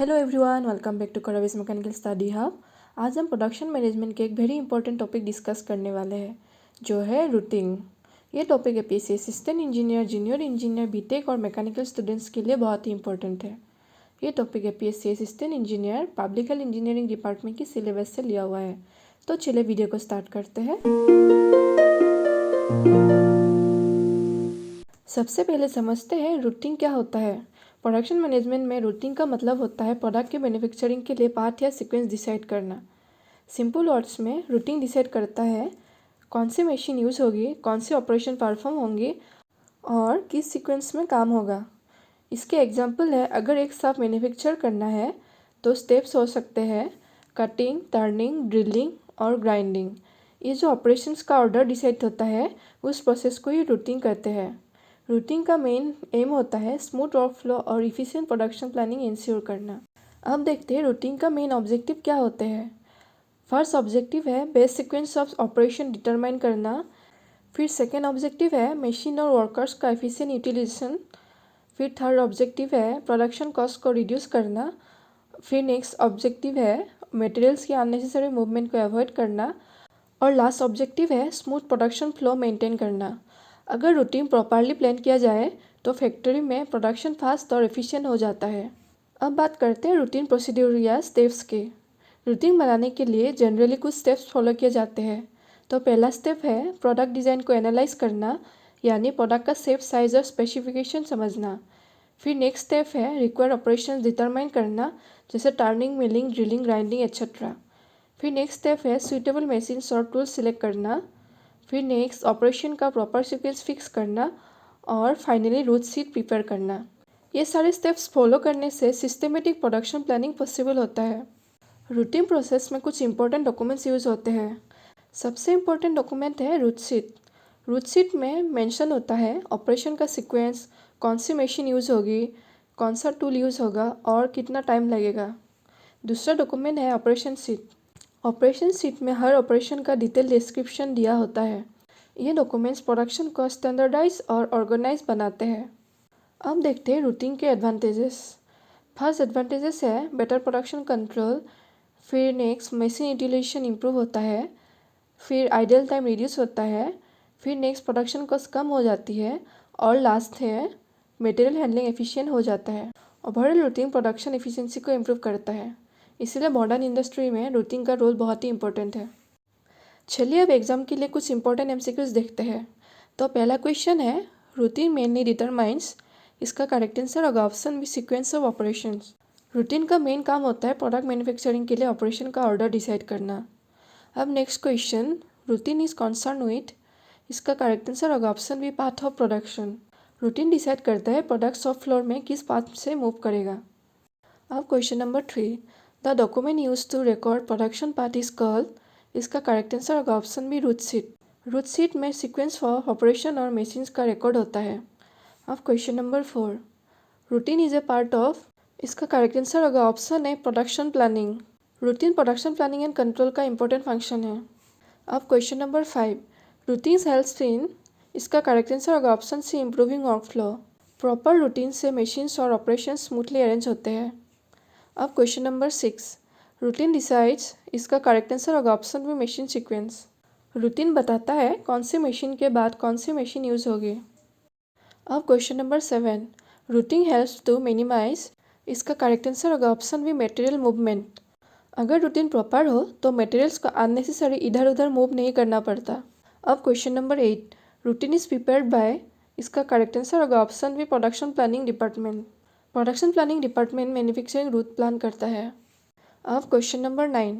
Hello everyone, welcome back to Karvis mechanical study hub. आज हम production management के एक वेरी इंपॉर्टेंट टॉपिक डिस्कस करने वाले हैं, जो है रूटिंग। ये topic APSC assistant engineer, junior engineer, BTech और मैकेनिकल स्टूडेंट्स के लिए बहुत ही इंपॉर्टेंट है। ये topic APSC assistant engineer public health engineering department की सिलेबस से लिया हुआ है। तो चलिए वीडियो को स्टार्ट करते हैं। सबसे पहले समझते हैं रूटिंग क्या होता है। प्रोडक्शन मैनेजमेंट में रूटिंग का मतलब होता है प्रोडक्ट के मैन्युफैक्चरिंग के लिए पाथ या सीक्वेंस डिसाइड करना। सिंपल वर्ड्स में रूटिंग डिसाइड करता है कौन सी मशीन यूज़ होगी, कौन से ऑपरेशन परफॉर्म होंगे और किस सीक्वेंस में काम होगा। इसके एग्जांपल है, अगर एक साथ मैन्युफैक्चर करना है तो स्टेप्स हो सकते हैं कटिंग, टर्निंग, ड्रिलिंग और ग्राइंडिंग। ये जो ऑपरेशंस का ऑर्डर डिसाइड होता है उस प्रोसेस को ही रूटिंग कहते हैं। रूटिंग का मेन एम होता है स्मूथ वर्कफ्लो और इफिशिएंट प्रोडक्शन प्लानिंग इंश्योर करना। अब देखते हैं रूटिंग का मेन ऑब्जेक्टिव क्या होते हैं। फर्स्ट ऑब्जेक्टिव है best sequence of operation determine करना। फिर सेकेंड ऑब्जेक्टिव है मशीन और वर्कर्स का एफिशिएंट यूटिलाइजेशन। फिर थर्ड ऑब्जेक्टिव है प्रोडक्शन कॉस्ट को रिड्यूस करना। फिर नेक्स्ट ऑब्जेक्टिव है मटेरियल्स की अननेसेसरी मूवमेंट को अवॉइड करना। और लास्ट ऑब्जेक्टिव है स्मूथ प्रोडक्शन फ्लो मेंटेन करना। अगर रूटीन प्रॉपरली प्लान किया जाए तो फैक्ट्री में प्रोडक्शन फास्ट और एफिशिएंट हो जाता है। अब बात करते हैं रूटीन प्रोसीड्यूर या स्टेप्स के। रूटीन बनाने के लिए जनरली कुछ स्टेप्स फॉलो किए जाते हैं। तो पहला स्टेप है प्रोडक्ट डिज़ाइन को एनालाइज करना, यानी प्रोडक्ट का शेप, साइज और स्पेसिफिकेशन समझना। फिर नेक्स्ट स्टेप है रिक्वायर्ड ऑपरेशन डिटरमाइन करना, जैसे turning, milling, drilling, grinding etcetera. फिर नेक्स्ट स्टेप है सुइटेबल मशीन और टूल्स सिलेक्ट करना। फिर नेक्स्ट ऑपरेशन का प्रॉपर सीक्वेंस फिक्स करना और फाइनली रूट शीट प्रिपेयर करना। ये सारे स्टेप्स फॉलो करने से सिस्टमेटिक प्रोडक्शन प्लानिंग पॉसिबल होता है। रूटीन प्रोसेस में कुछ इंपॉर्टेंट डॉक्यूमेंट्स यूज़ होते हैं। सबसे इम्पोर्टेंट डॉक्यूमेंट है रूट शीट। रूट शीट में मेंशन होता है ऑपरेशन का सीक्वेंस, कौन सी मशीन यूज़ होगी, कौन सा टूल यूज़ होगा और कितना टाइम लगेगा। दूसरा डॉक्यूमेंट है ऑपरेशन शीट। ऑपरेशन शीट में हर ऑपरेशन का डिटेल डिस्क्रिप्शन दिया होता है। ये डॉक्यूमेंट्स प्रोडक्शन को स्टैंडर्डाइज और ऑर्गेनाइज बनाते हैं। अब देखते हैं रूटिंग के एडवांटेजेस। फर्स्ट एडवांटेजेस है बेटर प्रोडक्शन कंट्रोल। फिर नेक्स्ट मशीन यूटिलाइजेशन इंप्रूव होता है। फिर आइडल टाइम रिड्यूस होता है। फिर नेक्स्ट प्रोडक्शन कॉस्ट कम हो जाती है। और लास्ट है मटेरियल हैंडलिंग एफिशिएंट हो जाता है। ओवरऑल रूटिंग प्रोडक्शन एफिशिएंसी को इम्प्रूव करता है। इसलिए मॉडर्न इंडस्ट्री में रूटिंग का रोल बहुत ही इंपॉर्टेंट है। चलिए अब एग्जाम के लिए कुछ इंपॉर्टेंट एमसीक्यूज देखते हैं। तो पहला क्वेश्चन है रूटीन मेनली डिटरमाइंस, इसका करेक्ट आंसर होगा option B sequence of operations. Routine का मेन काम होता है प्रोडक्ट मैन्युफैक्चरिंग के लिए ऑपरेशन का ऑर्डर डिसाइड करना। अब next question routine is concern with, इसका करेक्ट आंसर होगा option B path of production. Routine decide करता है प्रोडक्ट शॉप फ्लोर में किस पाथ से मूव करेगा। अब question number 3, the document use to record production part is called, इसका करेक्ट आंसर होगा option B route sheet. Route sheet में सीक्वेंस फॉर ऑपरेशन और मशीन्स का रिकॉर्ड होता है। अब question number 4, routine is a part of, इसका correct answer होगा option A production planning. Routine production planning and control का इंपॉर्टेंट फंक्शन है। अब question number 5, routine helps in, इसका करेक्ट आंसर होगा option C improving workflow. Proper routine से machines और operation smoothly arrange होते हैं। अब क्वेश्चन नंबर 6, रूटीन डिसाइड्स, इसका करेक्ट आंसर होगा option B machine sequence. Routine बताता है कौन सी मशीन के बाद कौन सी मशीन यूज़ होगी। अब question number 7, routine helps to minimise, इसका करेक्ट आंसर होगा ऑप्शन बी मटेरियल मूवमेंट। अगर रूटीन प्रॉपर हो तो मटेरियल्स को अननेसेसरी इधर उधर मूव नहीं करना पड़ता। अब question number 8, routine is prepared by, इसका करेक्ट आंसर होगा option B production planning department. Production planning department manufacturing route plan करता है। अब क्वेश्चन नंबर 9,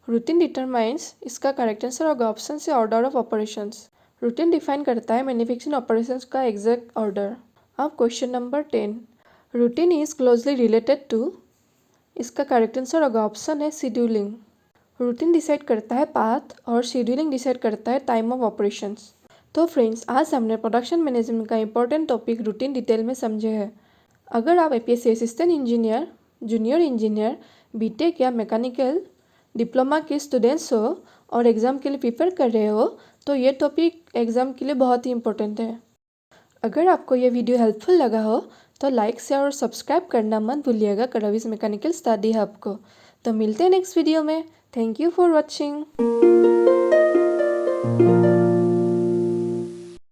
रूटीन डिटरमाइंस, इसका करेक्ट आंसर होगा option C order of operations. Routine define करता है manufacturing operations का एग्जैक्ट ऑर्डर। अब question number 10, routine is closely related to, इसका करेक्ट आंसर होगा ऑप्शन है शेड्यूलिंग। रूटीन डिसाइड करता है पाथ और शेड्यूलिंग डिसाइड करता है टाइम ऑफ ऑपरेशंस। तो फ्रेंड्स, आज हमने प्रोडक्शन मैनेजमेंट का इंपॉर्टेंट टॉपिक रूटीन डिटेल में समझे हैं। अगर आप APSC assistant engineer, junior engineer, BTech या मैकेनिकल डिप्लोमा के स्टूडेंट्स हो और एग्ज़ाम के लिए प्रिपेयर कर रहे हो तो ये टॉपिक एग्ज़ाम के लिए बहुत ही इंपॉर्टेंट है। अगर आपको ये वीडियो हेल्पफुल लगा हो तो लाइक शेयर और सब्सक्राइब करना मत भूलिएगा करवीज मैकेनिकल स्टडी हब को। तो मिलते हैं नेक्स्ट वीडियो में। Thank you for watching.